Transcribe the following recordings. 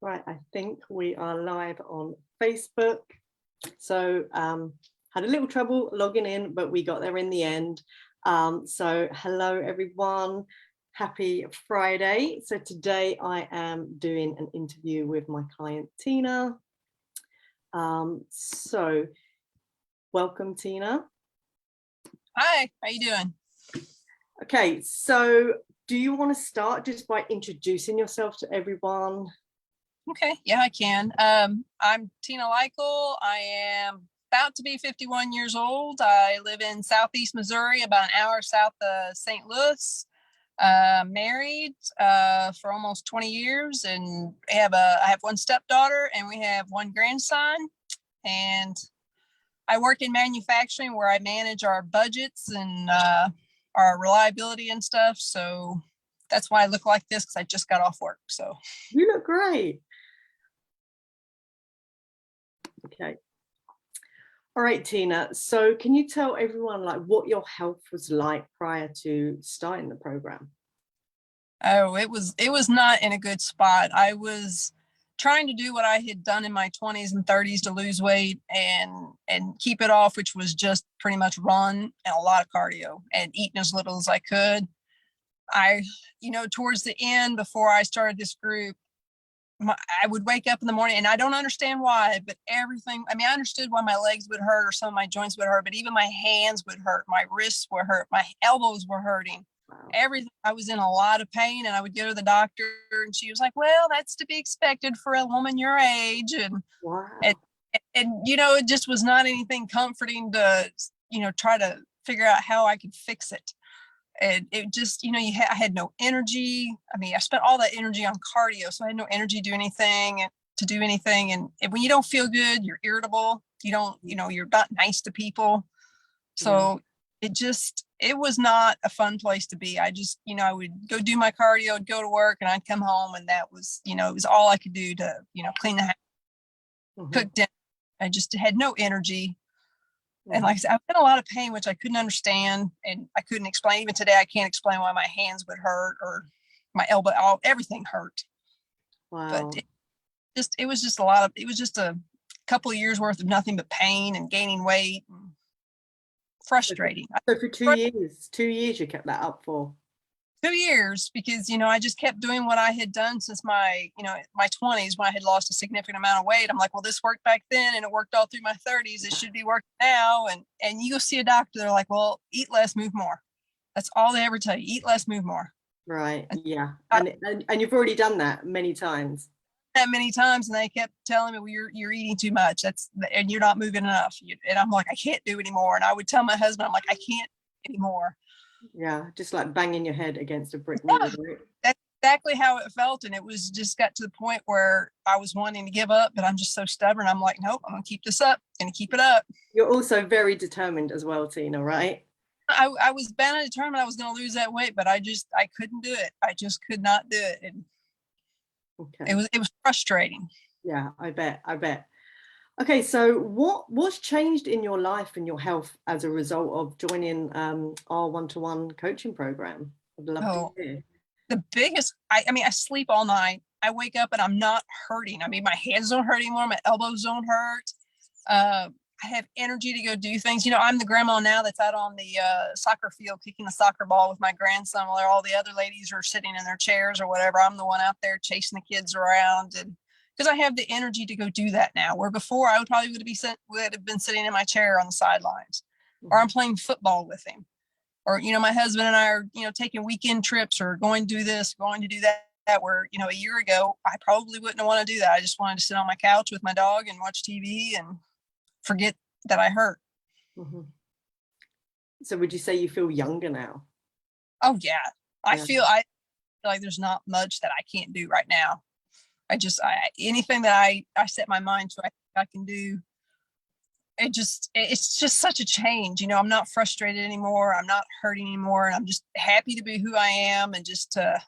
Right, I think we are live on Facebook. So had a little trouble logging in, but we got there in the end. So hello everyone, happy Friday. So today I am doing an interview with my client Tina. So welcome, Tina. Hi, how you doing? Okay, so do you want to start just by introducing yourself to everyone? Okay, yeah, I can. I'm Tina Leuckel. I am about to be 51 years old. I live in Southeast Missouri, about an hour south of St. Louis. Married for almost 20 years, and I have one stepdaughter, and we have one grandson. And I work in manufacturing, where I manage our budgets and our reliability and stuff. So that's why I look like this, because I just got off work. So you look great. Okay. All right, Tina. So can you tell everyone like what your health was like prior to starting the program? Oh, it was not in a good spot. I was trying to do what I had done in my 20s and 30s to lose weight and keep it off, which was just pretty much run and a lot of cardio and eating as little as I could. Towards the end, before I started this group, I would wake up in the morning, and I don't understand why, but everything, I understood why my legs would hurt or some of my joints would hurt, but even my hands would hurt, my wrists were hurt, my elbows were hurting. Wow. Everything. I was in a lot of pain, and I would go to the doctor, and she was like, well, that's to be expected for a woman your age. And, wow. and it just was not anything comforting to, try to figure out how I could fix it. And it just, I had no energy. I spent all that energy on cardio, so I had no energy to do anything. And when you don't feel good, you're irritable. You're not nice to people. So it was not a fun place to be. I just, I would go do my cardio, I'd go to work, and I'd come home, and that was, it was all I could do to, clean the house, cook dinner. I just had no energy. And like I said, I was in a lot of pain, which I couldn't understand, and I couldn't explain. Even today, I can't explain why my hands would hurt or my elbow, everything hurt. Wow. But it was just a couple of years worth of nothing but pain and gaining weight. And frustrating. So for 2 years you kept that up for? 2 years, because, I just kept doing what I had done since my 20s, when I had lost a significant amount of weight. I'm like, well, this worked back then, and it worked all through my 30s. It should be working now. And you go see a doctor, they're like, well, eat less, move more. That's all they ever tell you. Eat less, move more. Right. Yeah. And you've already done that many times. That many times, and they kept telling me, well, you're eating too much. And you're not moving enough. And I'm like, I can't do anymore. And I would tell my husband, I'm like, I can't anymore. Yeah, just like banging your head against a brick wall. Right? That's exactly how it felt. And it was just got to the point where I was wanting to give up, but I'm just so stubborn. I'm like, nope, I'm gonna keep this up, gonna keep it up. You're also very determined as well, Tina, right? I was bound and determined I was gonna lose that weight, but I couldn't do it. I just could not do it. And okay. It was frustrating. Yeah, I bet. Okay, so what's changed in your life and your health as a result of joining our one-to-one coaching program? I'd love to hear. The biggest, I sleep all night. I wake up and I'm not hurting. My hands don't hurt anymore. My elbows don't hurt. I have energy to go do things. I'm the grandma now that's out on the soccer field kicking the soccer ball with my grandson, while all the other ladies are sitting in their chairs or whatever. I'm the one out there chasing the kids around, and because I have the energy to go do that now, where before I would have been sitting in my chair on the sidelines, or I'm playing football with him, or, my husband and I are, taking weekend trips or going to do this, going to do that, where, a year ago, I probably wouldn't want to do that. I just wanted to sit on my couch with my dog and watch TV and forget that I hurt. Mm-hmm. So would you say you feel younger now? Oh, yeah. I feel like there's not much that I can't do right now. Anything that I set my mind to, I can do. It's just such a change. I'm not frustrated anymore. I'm not hurting anymore. And I'm just happy to be who I am, and just to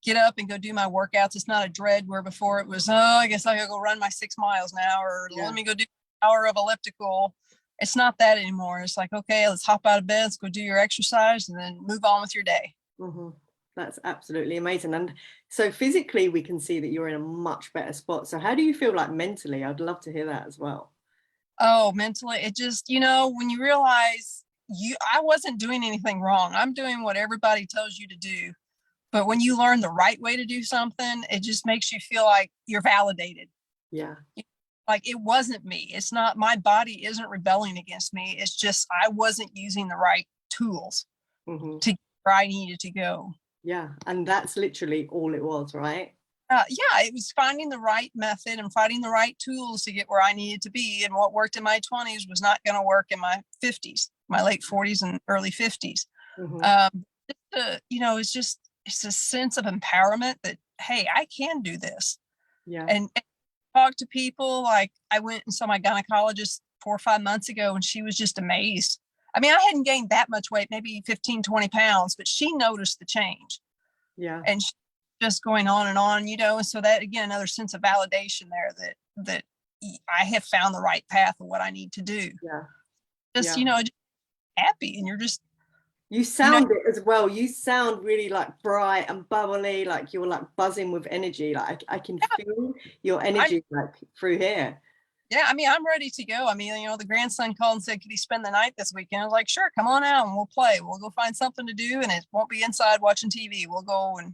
get up and go do my workouts. It's not a dread, where before it was, I guess I gotta go run my 6 miles now, or let me go do an hour of elliptical. It's not that anymore. It's like, okay, let's hop out of bed, let's go do your exercise, and then move on with your day. Mm-hmm. That's absolutely amazing. And so physically we can see that you're in a much better spot. So how do you feel like mentally? I'd love to hear that as well. Oh, mentally, it just, when you realize I wasn't doing anything wrong. I'm doing what everybody tells you to do. But when you learn the right way to do something, it just makes you feel like you're validated. Yeah. Like it wasn't me. It's not, my body isn't rebelling against me. It's just I wasn't using the right tools to get where I needed to go. Yeah. And that's literally all it was, right? Yeah, it was finding the right method and finding the right tools to get where I needed to be. And what worked in my 20s was not going to work in my 50s, my late 40s and early 50s. It's a sense of empowerment that, hey, I can do this. Yeah. And talk to people. Like I went and saw my gynecologist 4 or 5 months ago, and she was just amazed. I mean, I hadn't gained that much weight, maybe 15, 20 pounds, but she noticed the change. Yeah. And she just going on, and so that, again, another sense of validation there that I have found the right path of what I need to do. Yeah. Just, just happy. And you're just, you sound it as well. You sound really like bright and bubbly, like you're like buzzing with energy. Like I can feel your energy like through here. Yeah, I mean, I'm ready to go. I mean, the grandson called and said, could he spend the night this weekend? I was like, sure, come on out and we'll play. We'll go find something to do, and it won't be inside watching TV. We'll go and,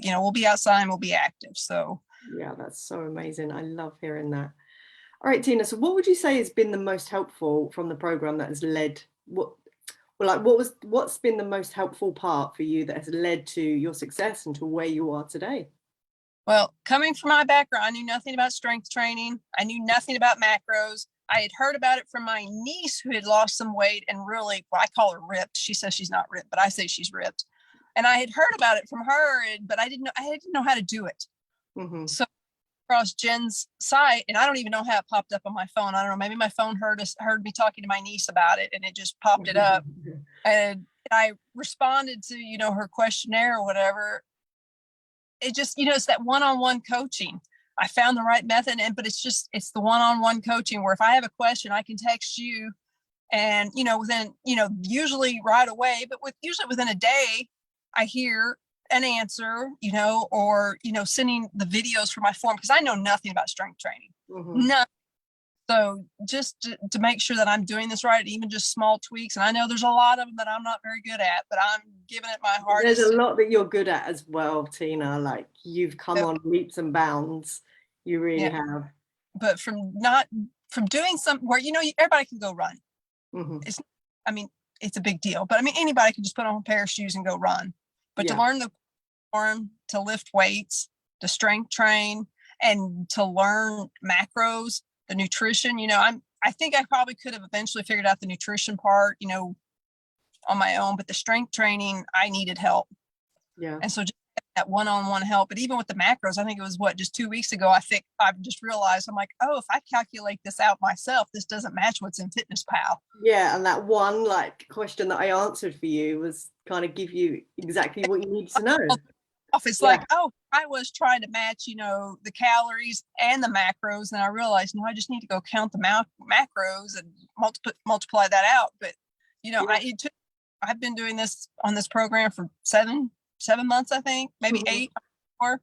we'll be outside and we'll be active. So yeah, that's so amazing. I love hearing that. All right, Tina, so what would you say has been the most helpful from the program that has led what's been the most helpful part for you that has led to your success and to where you are today? Well, coming from my background, I knew nothing about strength training. I knew nothing about macros. I had heard about it from my niece who had lost some weight and really, well, I call her ripped. She says she's not ripped, but I say she's ripped. And I had heard about it from her, but I didn't know how to do it. So across Jen's site, and I don't even know how it popped up on my phone. I don't know. Maybe my phone heard me talking to my niece about it, and it just popped it up. And I responded to, her questionnaire or whatever. It just, it's that one-on-one coaching. I found the right method, but it's the one-on-one coaching where if I have a question, I can text you and, within, usually right away, but usually within a day, I hear an answer, or, sending the videos for my form, because I know nothing about strength training. Nothing. So just to make sure that I'm doing this right, even just small tweaks. And I know there's a lot of them that I'm not very good at, but I'm giving it my hardest. There's a lot that you're good at as well, Tina. Like you've come on leaps and bounds. You really have. But from doing something where, everybody can go run. It's a big deal, but anybody can just put on a pair of shoes and go run. But to learn the form, to lift weights, to strength train, and to learn macros, the nutrition, I think I probably could have eventually figured out the nutrition part, on my own, but the strength training, I needed help. Yeah. And so just that one-on-one help, but even with the macros, I think it was just 2 weeks ago, I think I've just realized, I'm like, oh, if I calculate this out myself, this doesn't match what's in FitnessPal. Yeah. And that one question that I answered for you was kind of give you exactly what you need to know. It's like, oh, I was trying to match, the calories and the macros. And I realized, no, I just need to go count the macros and multiply that out. But, I've been doing this on this program for seven months, I think, maybe 8 more.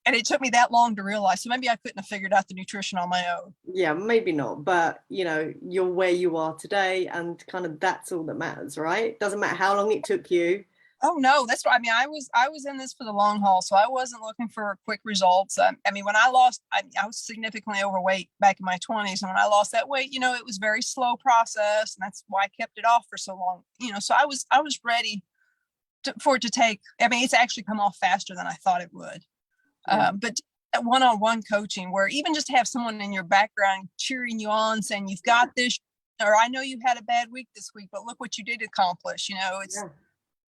And it took me that long to realize. So maybe I couldn't have figured out the nutrition on my own. Yeah, maybe not. But, you're where you are today, and kind of that's all that matters, right? Doesn't matter how long it took you. Oh, no, that's what I was in this for the long haul. So I wasn't looking for quick results. When I lost, I was significantly overweight back in my 20s. And when I lost that weight, it was very slow process. And that's why I kept it off for so long. So I was ready for it to take, it's actually come off faster than I thought it would. Yeah. But that one-on-one coaching where even just have someone in your background cheering you on, saying you've got this, or I know you had a bad week this week, but look what you did accomplish.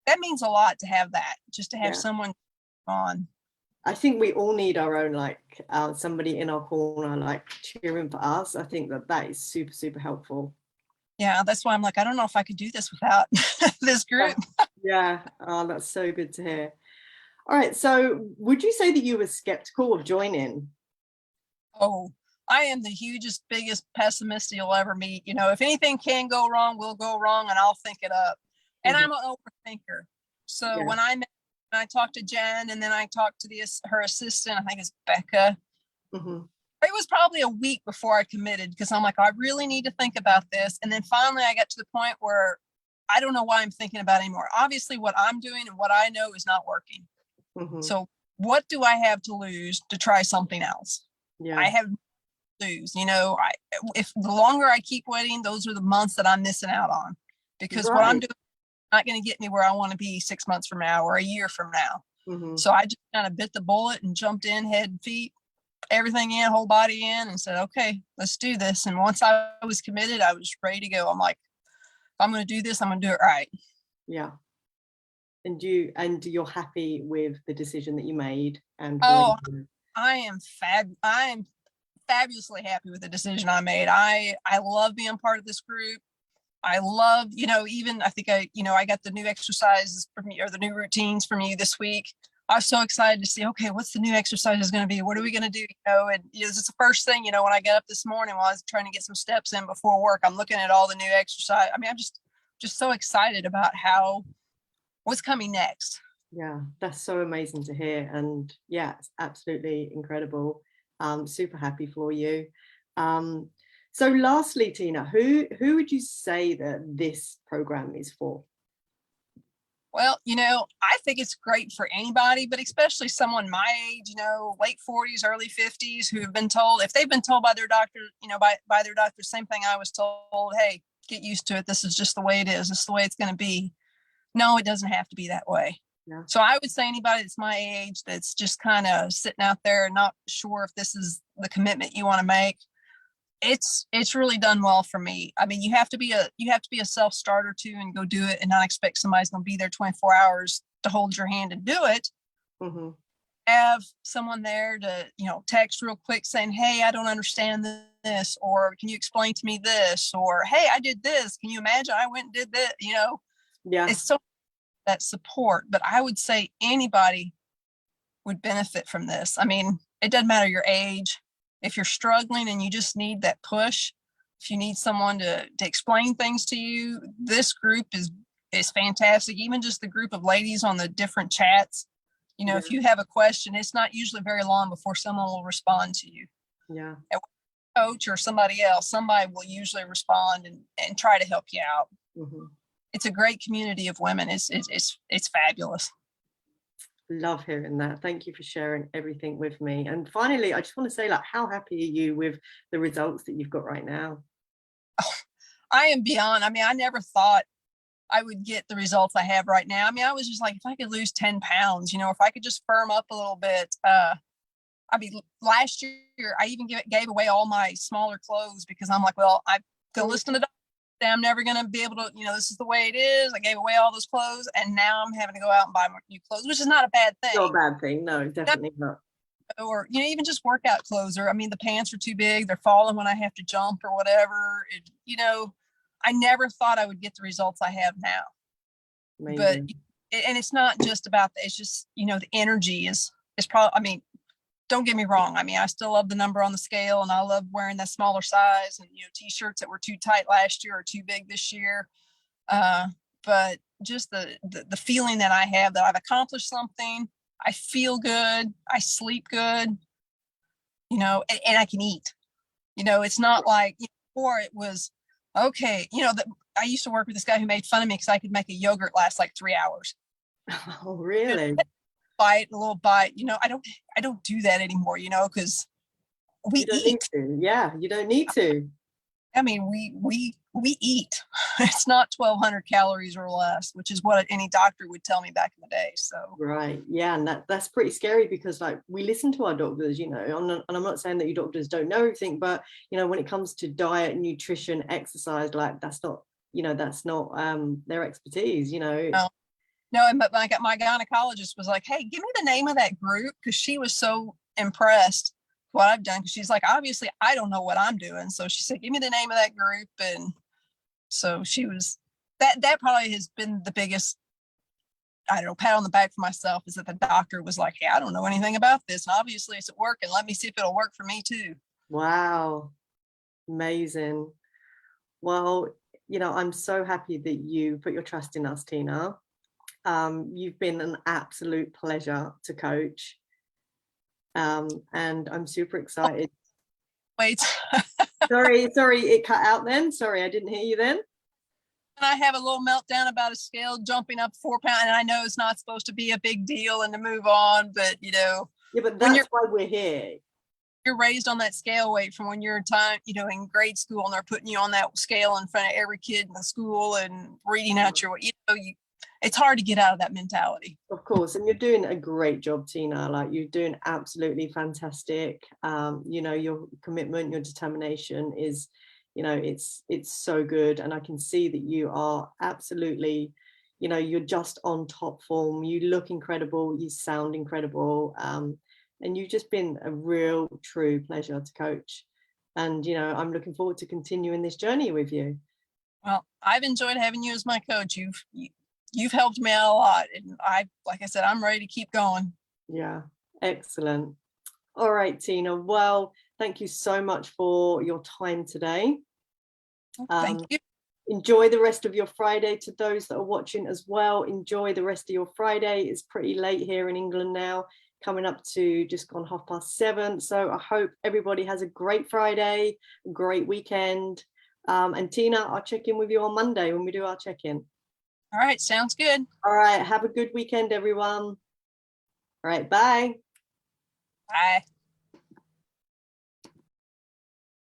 That means a lot to have that, just to have someone on. I think we all need our own, somebody in our corner, cheering for us. I think that is super, super helpful. Yeah, that's why I'm like, I don't know if I could do this without this group. Yeah. Oh, that's so good to hear. All right. So would you say that you were skeptical of joining? Oh, I am the hugest, biggest pessimist you'll ever meet. If anything can go wrong, will go wrong, and I'll think it up. And I'm an overthinker. So when I met I talked to Jen, and then I talked to her assistant, I think it's Becca. Mm-hmm. It was probably a week before I committed, because I'm like, I really need to think about this. And then finally I got to the point where I don't know why I'm thinking about it anymore. Obviously what I'm doing and what I know is not working. Mm-hmm. So what do I have to lose to try something else? Yeah. I have to lose, if the longer I keep waiting, those are the months that I'm missing out on, because what I'm doing is not going to get me where I want to be 6 months from now or a year from now. Mm-hmm. So I just kind of bit the bullet and jumped in, head and feet, everything in, whole body in, and said, okay, let's do this. And once I was committed, I was ready to go. I'm like, if I'm going to do this, I'm going to do it right. Yeah. And you're happy with the decision that you made? And I am fabulously happy with the decision I made. I love being part of this group. I love, even I think I got the new exercises from you, or the new routines from you this week. I was so excited to see, okay, what's the new exercise going to be? What are we going to do? And this is the first thing, when I got up this morning while I was trying to get some steps in before work, I'm looking at all the new exercise. I mean, I'm just so excited about what's coming next. Yeah, that's so amazing to hear. And yeah, it's absolutely incredible. Super happy for you. So lastly, Tina, who would you say that this program is for? Well, I think it's great for anybody, but especially someone my age, late 40s, early 50s, who have been told, if they've been told by their doctor, by their doctor, same thing I was told, hey, get used to it. This is just the way it is. This is the way it's going to be. No, it doesn't have to be that way. Yeah. So I would say anybody that's my age, that's just kind of sitting out there and not sure if this is the commitment you want to make, it's really done well for me. I mean, you have to be a self-starter too, and go do it, and not expect somebody's going to be there 24 hours to hold your hand and do it. Mm-hmm. Have someone there to, text real quick saying, hey, I don't understand this, or can you explain to me this, or hey, I did this. Can you imagine I went and did that? Yeah. It's so that support, but I would say anybody would benefit from this. I mean, it doesn't matter your age. If you're struggling and you just need that push, if you need someone to explain things to you, this group is fantastic. Even just the group of ladies on the different chats, yeah. If you have a question, it's not usually very long before someone will respond to you. Yeah. And coach or somebody else, somebody will usually respond and try to help you out. Mm-hmm. It's a great community of women. It's fabulous. Love hearing that. Thank you for sharing everything with me. And finally, I just want to say, how happy are you with the results that you've got right now? Oh, I am beyond. I mean, I never thought I would get the results I have right now. I mean, I was just like, if I could lose 10 pounds, if I could just firm up a little bit. I mean, last year I even gave away all my smaller clothes, because I'm like, well, I go listen to the doctor. I'm never going to be able to, this is the way it is. I gave away all those clothes, and now I'm having to go out and buy more new clothes, which is not a bad thing. Not a bad thing. No, definitely not. Or, even just workout clothes, or, I mean, the pants are too big. They're falling when I have to jump or whatever. I never thought I would get the results I have now. Amazing. But, and it's not just about that. It's just, the energy is probably, I mean, don't get me wrong. I mean, I still love the number on the scale, and I love wearing that smaller size, and, t-shirts that were too tight last year are too big this year. But just the feeling that I have that I've accomplished something, I feel good, I sleep good, and I can eat. It's not like before it was, okay, I used to work with this guy who made fun of me because I could make a yogurt last like 3 hours. Oh, really? A little bite. I don't do that anymore, because we eat. Yeah, you don't need to. I mean, we eat. It's not 1,200 calories or less, which is what any doctor would tell me back in the day. So right, yeah, and that's pretty scary, because we listen to our doctors, and I'm not saying that you doctors don't know everything, but when it comes to diet, nutrition, exercise, that's not their expertise. No, and but my gynecologist was like, hey, give me the name of that group, because she was so impressed with what I've done, because she's like, obviously I don't know what I'm doing. So she said, give me the name of that group. And so she was, that probably has been the biggest, I don't know, pat on the back for myself, is that the doctor was like, hey, I don't know anything about this, and obviously it's working. Let me see if it'll work for me too. Wow. Amazing. Well, I'm so happy that you put your trust in us, Tina. You've been an absolute pleasure to coach. And I'm super excited. Wait. Sorry, it cut out then. Sorry, I didn't hear you then. And I have a little meltdown about a scale jumping up 4 pounds, and I know it's not supposed to be a big deal and to move on, but you know. Yeah, but that's why we're here. You're raised on that scale weight from when you're in grade school, and they're putting you on that scale in front of every kid in the school and reading out your weight. It's hard to get out of that mentality. Of course, and you're doing a great job, Tina. Like, you're doing absolutely fantastic. Your commitment, your determination is, it's so good, and I can see that you are absolutely, you're just on top form. You look incredible, you sound incredible, and you've just been a real true pleasure to coach. And I'm looking forward to continuing this journey with you. Well, I've enjoyed having you as my coach. You've helped me out a lot, and like I said, I'm ready to keep going. Yeah, excellent. All right, Tina. Well, thank you so much for your time today. Thank you. Enjoy the rest of your Friday. To those that are watching as well, enjoy the rest of your Friday. It's pretty late here in England now, coming up to just gone 7:30. So I hope everybody has a great Friday, a great weekend. And Tina, I'll check in with you on Monday when we do our check-in. All right, sounds good. All right, have a good weekend, everyone. All right, bye. Bye.